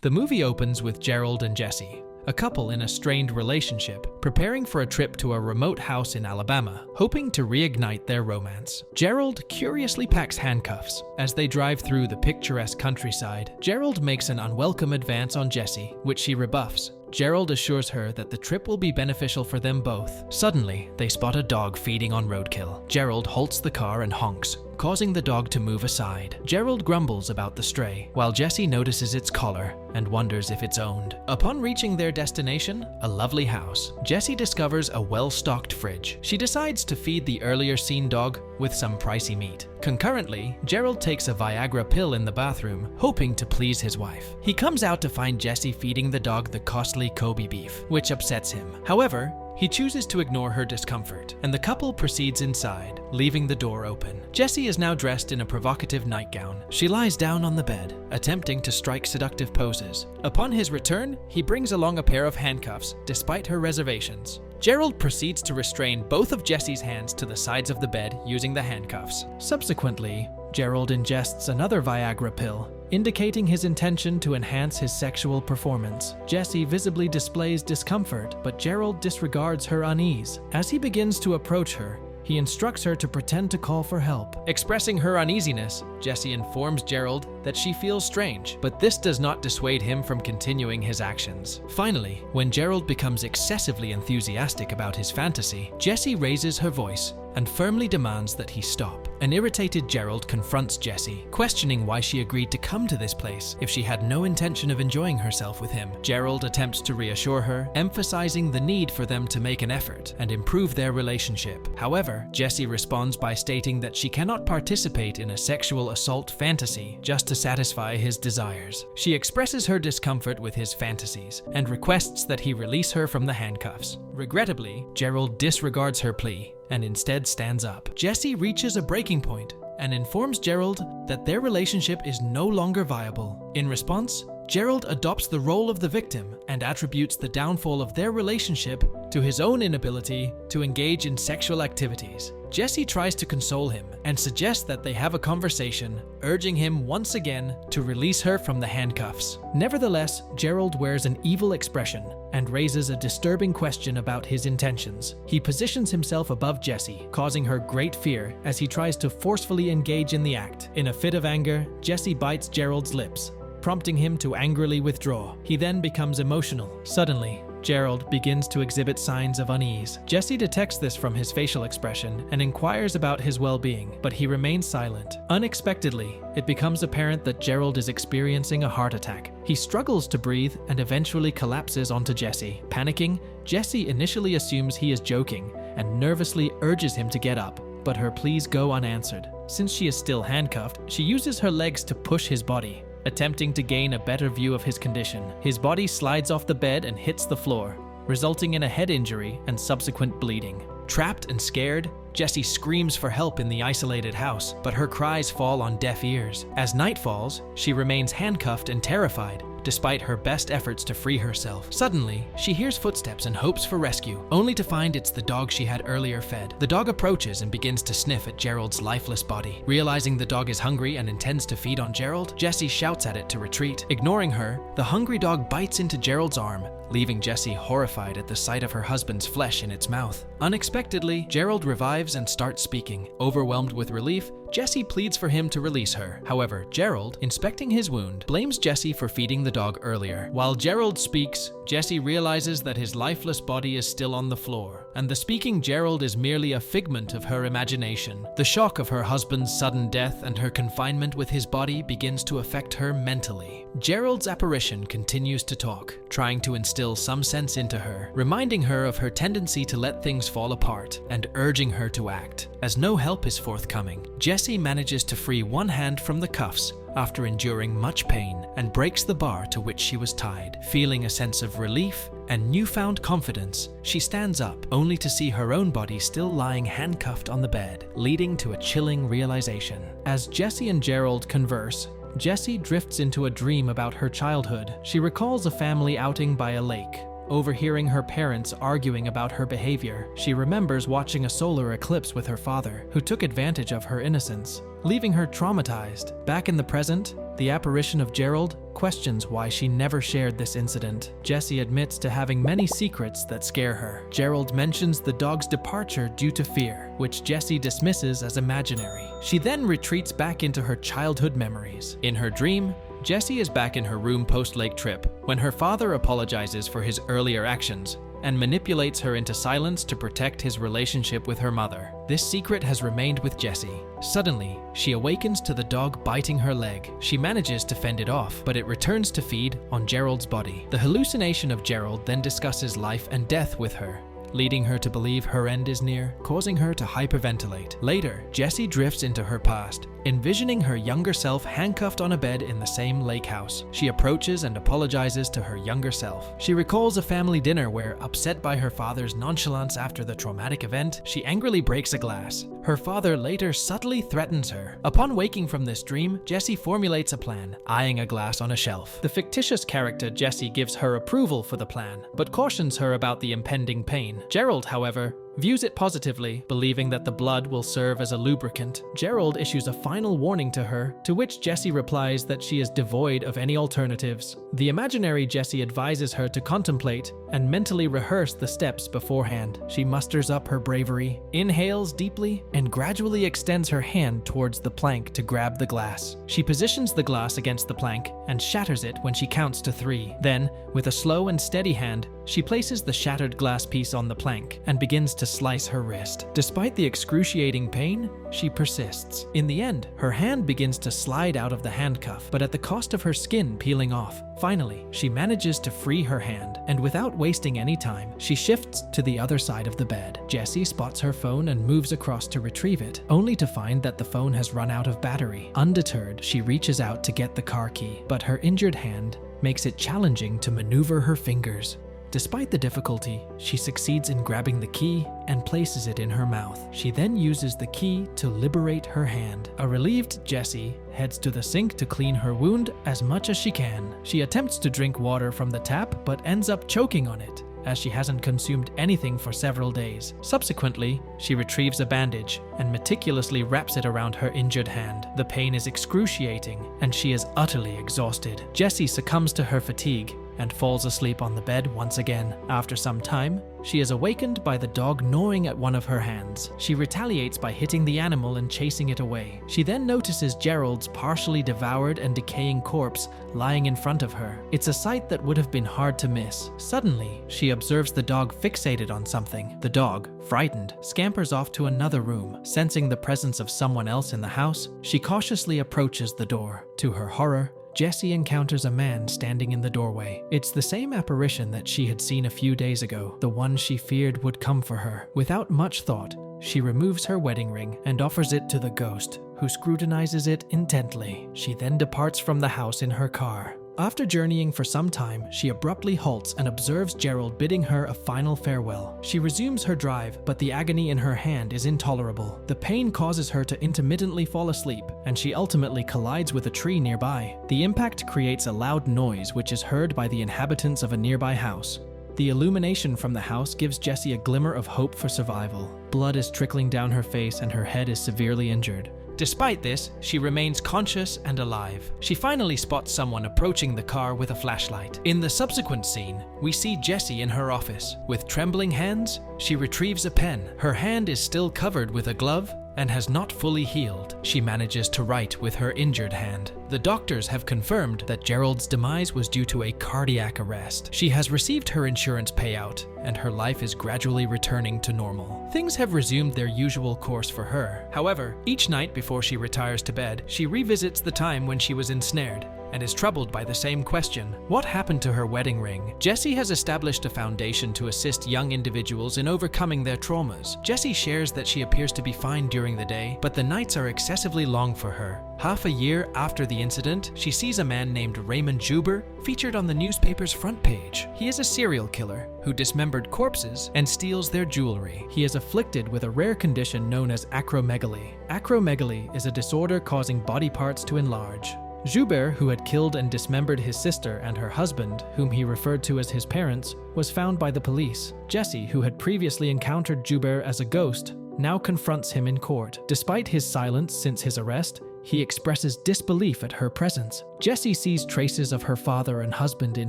The movie opens with Gerald and Jessie, a couple in a strained relationship, preparing for a trip to a remote house in Alabama, hoping to reignite their romance. Gerald curiously packs handcuffs. As they drive through the picturesque countryside, Gerald makes an unwelcome advance on Jessie, which she rebuffs. Gerald assures her that the trip will be beneficial for them both. Suddenly, they spot a dog feeding on roadkill. Gerald halts the car and honks, causing the dog to move aside. Gerald grumbles about the stray, while Jessie notices its collar and wonders if it's owned. Upon reaching their destination, a lovely house, Jessie discovers a well-stocked fridge. She decides to feed the earlier seen dog with some pricey meat. Concurrently, Gerald takes a Viagra pill in the bathroom, hoping to please his wife. He comes out to find Jessie feeding the dog the costly Kobe beef, which upsets him. However, he chooses to ignore her discomfort, and the couple proceeds inside, leaving the door open. Jessie is now dressed in a provocative nightgown. She lies down on the bed, attempting to strike seductive poses. Upon his return, he brings along a pair of handcuffs, despite her reservations. Gerald proceeds to restrain both of Jessie's hands to the sides of the bed using the handcuffs. Subsequently, Gerald ingests another Viagra pill, indicating his intention to enhance his sexual performance. Jessie visibly displays discomfort, but Gerald disregards her unease. As he begins to approach her, he instructs her to pretend to call for help. Expressing her uneasiness, Jessie informs Gerald that she feels strange, but this does not dissuade him from continuing his actions. Finally, when Gerald becomes excessively enthusiastic about his fantasy, Jessie raises her voice and firmly demands that he stop. An irritated Gerald confronts Jessie, questioning why she agreed to come to this place if she had no intention of enjoying herself with him. Gerald attempts to reassure her, emphasizing the need for them to make an effort and improve their relationship. However, Jessie responds by stating that she cannot participate in a sexual assault fantasy just to satisfy his desires. She expresses her discomfort with his fantasies and requests that he release her from the handcuffs. Regrettably, Gerald disregards her plea and instead stands up. Jessie reaches a breaking point and informs Gerald that their relationship is no longer viable. In response, Gerald adopts the role of the victim and attributes the downfall of their relationship to his own inability to engage in sexual activities. Jessie tries to console him and suggests that they have a conversation, urging him once again to release her from the handcuffs. Nevertheless, Gerald wears an evil expression and raises a disturbing question about his intentions. He positions himself above Jessie, causing her great fear as he tries to forcefully engage in the act. In a fit of anger, Jessie bites Gerald's lips, prompting him to angrily withdraw. He then becomes emotional. Suddenly, Gerald begins to exhibit signs of unease. Jessie detects this from his facial expression and inquires about his well-being, but he remains silent. Unexpectedly, it becomes apparent that Gerald is experiencing a heart attack. He struggles to breathe and eventually collapses onto Jessie. Panicking, Jessie initially assumes he is joking and nervously urges him to get up, but her pleas go unanswered. Since she is still handcuffed, she uses her legs to push his body, attempting to gain a better view of his condition. His body slides off the bed and hits the floor, resulting in a head injury and subsequent bleeding. Trapped and scared, Jessie screams for help in the isolated house, but her cries fall on deaf ears. As night falls, she remains handcuffed and terrified, despite her best efforts to free herself. Suddenly, she hears footsteps and hopes for rescue, only to find it's the dog she had earlier fed. The dog approaches and begins to sniff at Gerald's lifeless body. Realizing the dog is hungry and intends to feed on Gerald, Jessie shouts at it to retreat. Ignoring her, the hungry dog bites into Gerald's arm, leaving Jessie horrified at the sight of her husband's flesh in its mouth. Unexpectedly, Gerald revives and starts speaking. Overwhelmed with relief, Jessie pleads for him to release her. However, Gerald, inspecting his wound, blames Jessie for feeding the dog earlier. While Gerald speaks, Jessie realizes that his lifeless body is still on the floor, and the speaking Gerald is merely a figment of her imagination. The shock of her husband's sudden death and her confinement with his body begins to affect her mentally. Gerald's apparition continues to talk, trying to instill some sense into her, reminding her of her tendency to let things fall apart and urging her to act. As no help is forthcoming, Jessie manages to free one hand from the cuffs after enduring much pain and breaks the bar to which she was tied. Feeling a sense of relief and newfound confidence, she stands up, only to see her own body still lying handcuffed on the bed, leading to a chilling realization. As Jessie and Gerald converse, Jessie drifts into a dream about her childhood. She recalls a family outing by a lake, overhearing her parents arguing about her behavior. She remembers watching a solar eclipse with her father, who took advantage of her innocence, leaving her traumatized. Back in the present, the apparition of Gerald questions why she never shared this incident. Jessie admits to having many secrets that scare her. Gerald mentions the dog's departure due to fear, which Jessie dismisses as imaginary. She then retreats back into her childhood memories. In her dream, Jessie is back in her room post-lake trip when her father apologizes for his earlier actions and manipulates her into silence to protect his relationship with her mother. This secret has remained with Jessie. Suddenly, she awakens to the dog biting her leg. She manages to fend it off, but it returns to feed on Gerald's body. The hallucination of Gerald then discusses life and death with her, leading her to believe her end is near, causing her to hyperventilate. Later, Jessie drifts into her past, envisioning her younger self handcuffed on a bed in the same lake house. She approaches and apologizes to her younger self. She recalls a family dinner where, upset by her father's nonchalance after the traumatic event, she angrily breaks a glass. Her father later subtly threatens her. Upon waking from this dream, Jessie formulates a plan, eyeing a glass on a shelf. The fictitious character Jessie gives her approval for the plan, but cautions her about the impending pain. Gerald, however, views it positively, believing that the blood will serve as a lubricant. Gerald issues a final warning to her, to which Jessie replies that she is devoid of any alternatives. The imaginary Jessie advises her to contemplate and mentally rehearse the steps beforehand. She musters up her bravery, inhales deeply, and gradually extends her hand towards the plank to grab the glass. She positions the glass against the plank and shatters it when she counts to 3. Then, with a slow and steady hand, she places the shattered glass piece on the plank and begins to slice her wrist. Despite the excruciating pain, she persists. In the end, her hand begins to slide out of the handcuff, but at the cost of her skin peeling off. Finally, she manages to free her hand, and without wasting any time, she shifts to the other side of the bed. Jessie spots her phone and moves across to retrieve it, only to find that the phone has run out of battery. Undeterred, she reaches out to get the car key, but her injured hand makes it challenging to maneuver her fingers. Despite the difficulty, she succeeds in grabbing the key and places it in her mouth. She then uses the key to liberate her hand. A relieved Jessie heads to the sink to clean her wound as much as she can. She attempts to drink water from the tap but ends up choking on it, as she hasn't consumed anything for several days. Subsequently, she retrieves a bandage and meticulously wraps it around her injured hand. The pain is excruciating, and she is utterly exhausted. Jessie succumbs to her fatigue and falls asleep on the bed once again. After some time, she is awakened by the dog gnawing at one of her hands. She retaliates by hitting the animal and chasing it away. She then notices Gerald's partially devoured and decaying corpse lying in front of her. It's a sight that would have been hard to miss. Suddenly, she observes the dog fixated on something. The dog, frightened, scampers off to another room. Sensing the presence of someone else in the house, she cautiously approaches the door. To her horror, Jessie encounters a man standing in the doorway. It's the same apparition that she had seen a few days ago, the one she feared would come for her. Without much thought, she removes her wedding ring and offers it to the ghost, who scrutinizes it intently. She then departs from the house in her car. After journeying for some time, she abruptly halts and observes Gerald bidding her a final farewell. She resumes her drive, but the agony in her hand is intolerable. The pain causes her to intermittently fall asleep, and she ultimately collides with a tree nearby. The impact creates a loud noise which is heard by the inhabitants of a nearby house. The illumination from the house gives Jessie a glimmer of hope for survival. Blood is trickling down her face and her head is severely injured. Despite this, she remains conscious and alive. She finally spots someone approaching the car with a flashlight. In the subsequent scene, we see Jessie in her office. With trembling hands, she retrieves a pen. Her hand is still covered with a glove and has not fully healed. She manages to write with her injured hand. The doctors have confirmed that Gerald's demise was due to a cardiac arrest. She has received her insurance payout, and her life is gradually returning to normal. Things have resumed their usual course for her. However, each night before she retires to bed, she revisits the time when she was ensnared and is troubled by the same question: what happened to her wedding ring? Jessie has established a foundation to assist young individuals in overcoming their traumas. Jessie shares that she appears to be fine during the day, but the nights are excessively long for her. Half a year after the incident, she sees a man named Raymond Juber featured on the newspaper's front page. He is a serial killer who dismembered corpses and steals their jewelry. He is afflicted with a rare condition known as acromegaly. Acromegaly is a disorder causing body parts to enlarge. Joubert, who had killed and dismembered his sister and her husband, whom he referred to as his parents, was found by the police. Jesse, who had previously encountered Joubert as a ghost, now confronts him in court. Despite his silence since his arrest, he expresses disbelief at her presence. Jesse sees traces of her father and husband in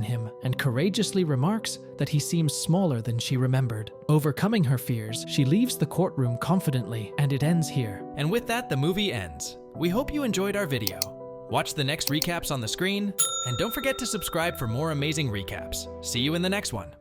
him and courageously remarks that he seems smaller than she remembered. Overcoming her fears, she leaves the courtroom confidently, and it ends here. And with that, the movie ends. We hope you enjoyed our video. Watch the next recaps on the screen, and don't forget to subscribe for more amazing recaps. See you in the next one.